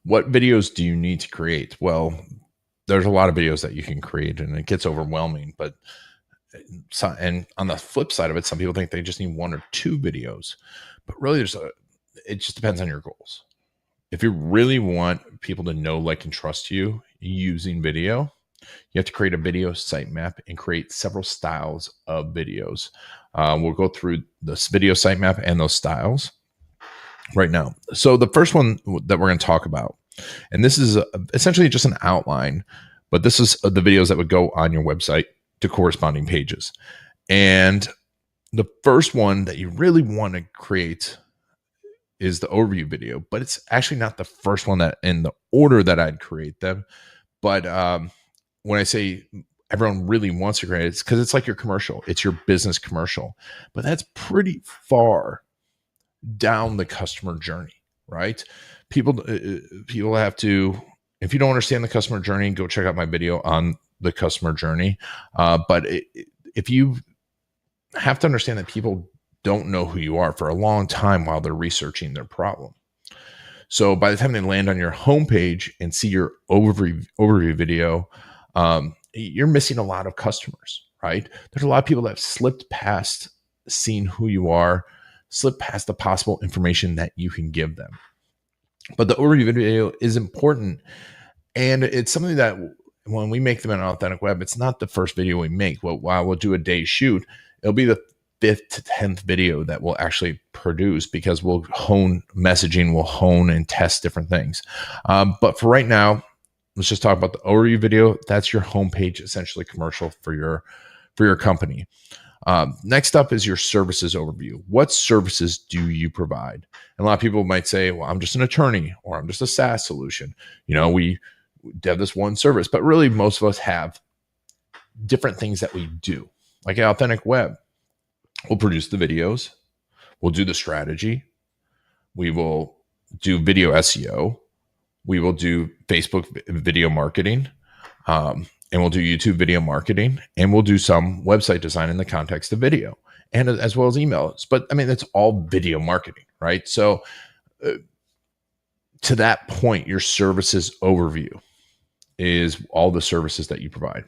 What videos do you need to create? Well, there's a lot of videos that you can create, and it gets overwhelming. But and on the flip side of it, some people think they just need 1 or 2 videos, but really it just depends on your goals. If you really want people to know, like, and trust you using video, you have to create a video sitemap and create several styles of videos. We'll go through this video sitemap and those styles right now. So the first one that we're going to talk about, and this is essentially just an outline, but this is the videos that would go on your website to corresponding pages. And the first one that you really want to create is the overview video, but it's actually not the first one that in the order that I'd create them. But when I say everyone really wants to create it, it's because it's like your commercial. It's your business commercial, but that's pretty far down the customer journey, right? People have to, if you don't understand the customer journey, go check out my video on the customer journey. But if you have to understand that people don't know who you are for a long time while they're researching their problem. So by the time they land on your homepage and see your overview video, you're missing a lot of customers, right? There's a lot of people that have slipped past seeing who you are, slipped past the possible information that you can give them. But the overview video is important. And it's something that when we make them in authenticWEB, it's not the first video we make. Well, while we'll do a day shoot, it'll be the 5th to 10th video that we'll actually produce, because we'll hone messaging, we'll hone and test different things. But for right now, let's just talk about the overview video. That's your homepage, essentially commercial for your company. Next up is your services overview. What services do you provide? And a lot of people might say, well, I'm just an attorney, or I'm just a SaaS solution. We have this one service, but really most of us have different things that we do. Like at authenticWEB, we'll produce the videos, we'll do the strategy, we will do video SEO, we will do Facebook video marketing, and we'll do YouTube video marketing, and we'll do some website design in the context of video, and as well as emails. But I mean, it's all video marketing, right? So to that point, your services overview is all the services that you provide.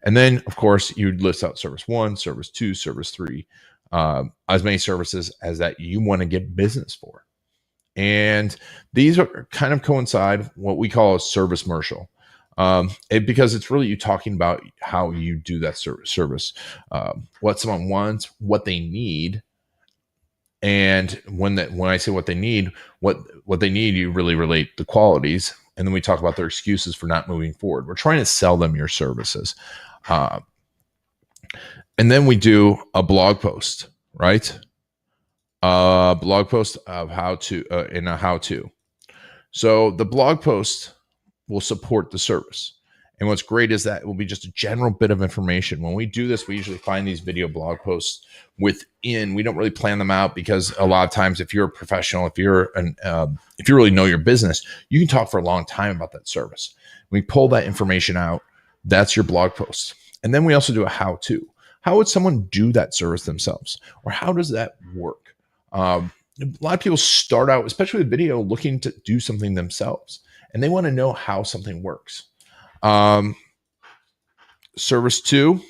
And then, of course, you list out service 1, service 2, service 3, as many services as that you want to get business for. And these are kind of coincide what we call a service commercial, because it's really you talking about how you do that service, what someone wants, what they need. And when I say what they need, what they need, you really relate the qualities. And then we talk about their excuses for not moving forward. We're trying to sell them your services. And then we do a blog post, right? A blog post of how to, in a how-to. So the blog post will support the service. And what's great is that it will be just a general bit of information. When we do this, we usually find these video blog posts within. We don't really plan them out, because a lot of times, if you're a professional, if you really know your business, you can talk for a long time about that service. We pull that information out. That's your blog post. And then we also do a how-to. How would someone do that service themselves? Or how does that work? A lot of people start out, especially with video, looking to do something themselves, and they want to know how something works. Service 2,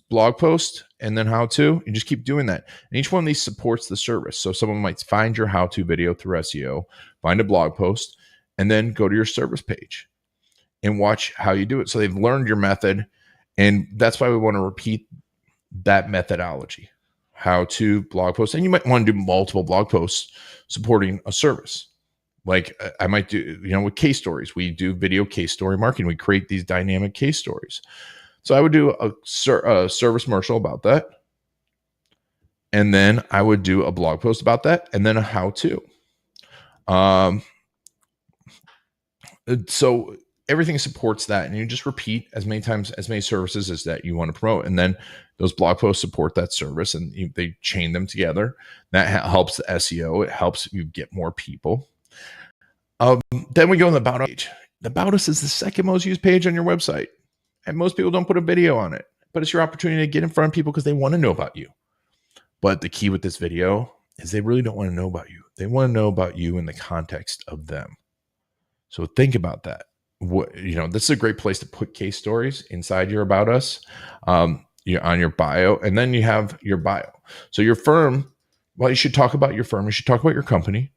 blog post, and then how-to. You just keep doing that. And each one of these supports the service. So someone might find your how-to video through SEO, find a blog post, and then go to your service page and watch how you do it. So they've learned your method, and that's why we want to repeat that methodology. How-to, blog post. And you might want to do multiple blog posts supporting a service. Like I might do, with case stories, we do video case story marketing. We create these dynamic case stories. So I would do a service commercial about that. And then I would do a blog post about that, and then a how-to. So everything supports that, and you just repeat as many times, as many services as that you want to promote. And then those blog posts support that service, and they chain them together. That helps the SEO. It helps you get more people. Then we go on the About Us page. The About Us is the second most used page on your website. And most people don't put a video on it, but it's your opportunity to get in front of people because they want to know about you. But the key with this video is they really don't want to know about you. They want to know about you in the context of them. So think about that. This is a great place to put case stories inside your About Us, on your bio, and then you have your bio. So your firm, well, you should talk about your firm. You should talk about your company.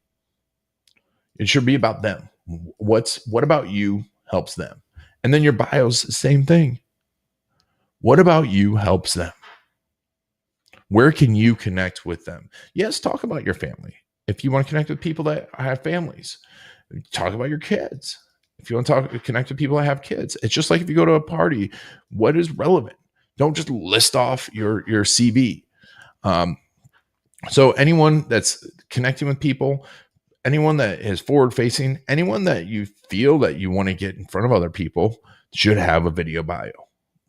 It should be about them. What about you helps them? And then your bio's the same thing. What about you helps them? Where can you connect with them? Yes, talk about your family. If you want to connect with people that have families, talk about your kids. If you want to connect with people that have kids, it's just like if you go to a party, what is relevant? Don't just list off your CV. So anyone that's connecting with people, anyone that is forward facing, anyone that you feel that you want to get in front of other people should have a video bio.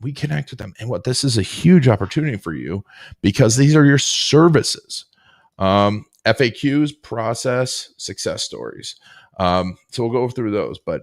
We connect with them. And this is a huge opportunity for you because these are your services. FAQs, process, success stories. So we'll go through those, but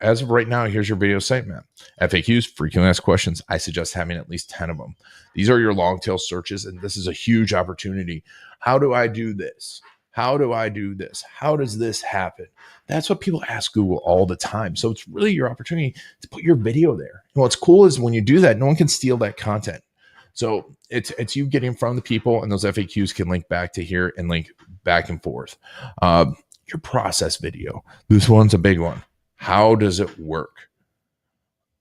as of right now, here's your video sitemap. FAQs, frequently asked questions. I suggest having at least 10 of them. These are your long tail searches, and this is a huge opportunity. How do I do this? How do I do this? How does this happen? That's what people ask Google all the time. So it's really your opportunity to put your video there. And what's cool is when you do that, no one can steal that content. So it's you getting from the people, and those FAQs can link back to here and link back and forth. Your process video. This one's a big one. How does it work?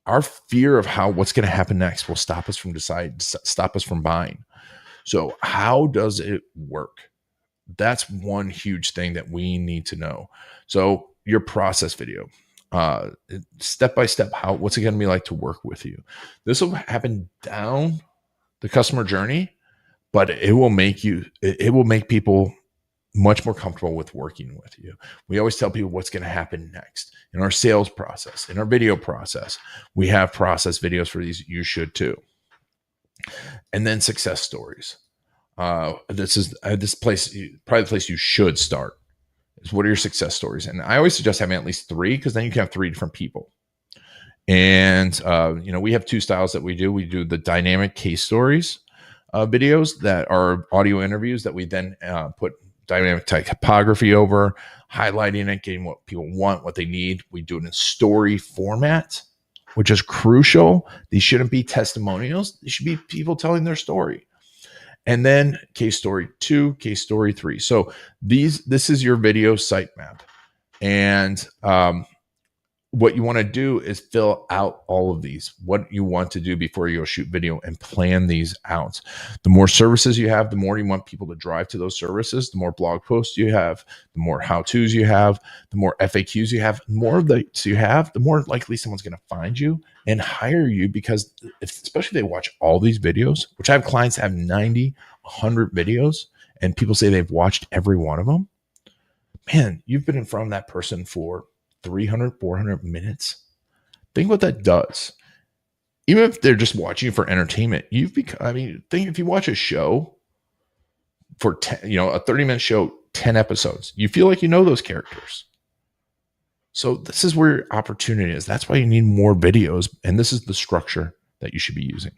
Our fear of what's going to happen next will stop us from buying. So how does it work? That's one huge thing that we need to know. So your process video, step by step, what's it going to be like to work with you? This will happen down the customer journey, but it will make people much more comfortable with working with you. We always tell people what's going to happen next in our sales process, in our video process. We have process videos for these. You should too. And then success stories. This is this place, probably the place you should start. Is what are your success stories? And I always suggest having at least 3, because then you can have 3 different people. And we have 2 styles that we do. We do the dynamic case stories videos that are audio interviews that we then put dynamic typography over, highlighting it, getting what people want, what they need. We do it in story format, which is crucial. These shouldn't be testimonials. They should be people telling their story. And then case story 2, case story 3. So this is your video sitemap. And what you want to do is fill out all of these, what you want to do before you go shoot video, and plan these out. The more services you have, the more you want people to drive to those services. The more blog posts you have, the more how-tos you have, the more FAQs you have, the more links you have, the more likely someone's going to find you and hire you, because especially if they watch all these videos, which I have clients that have 90, 100 videos, and people say they've watched every one of them. Man, you've been in front of that person for 300, 400 minutes. Think what that does. Even if they're just watching you for entertainment, think if you watch a show for 10, a 30-minute show, 10 episodes, you feel like you know those characters. So this is where your opportunity is. That's why you need more videos. And this is the structure that you should be using.